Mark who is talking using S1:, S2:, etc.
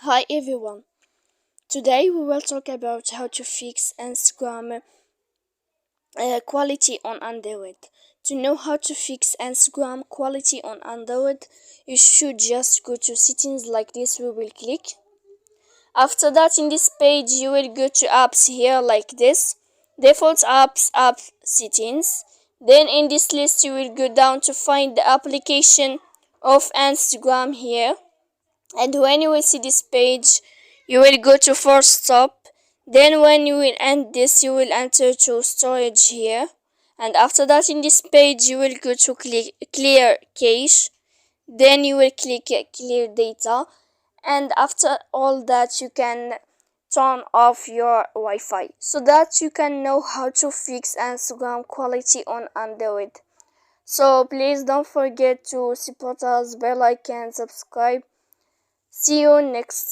S1: Hi everyone. Today we will talk about how to fix Instagram quality on Android. To know how to fix Instagram quality on Android, you should just go to settings like this. We will click. After that, in this page, you will go to apps here like this. Default apps, app settings. Then in this list, you will go down to find the application of Instagram here. And when you will see this page, you will go to force stop. Then when you will end this, you will enter to storage here. And after that, in this page, you will go to clear cache. Then you will click clear data. And after all that, you can turn off your Wi-Fi so that you can know how to fix Instagram quality on Android. So please don't forget to support us, bell icon, subscribe. See you next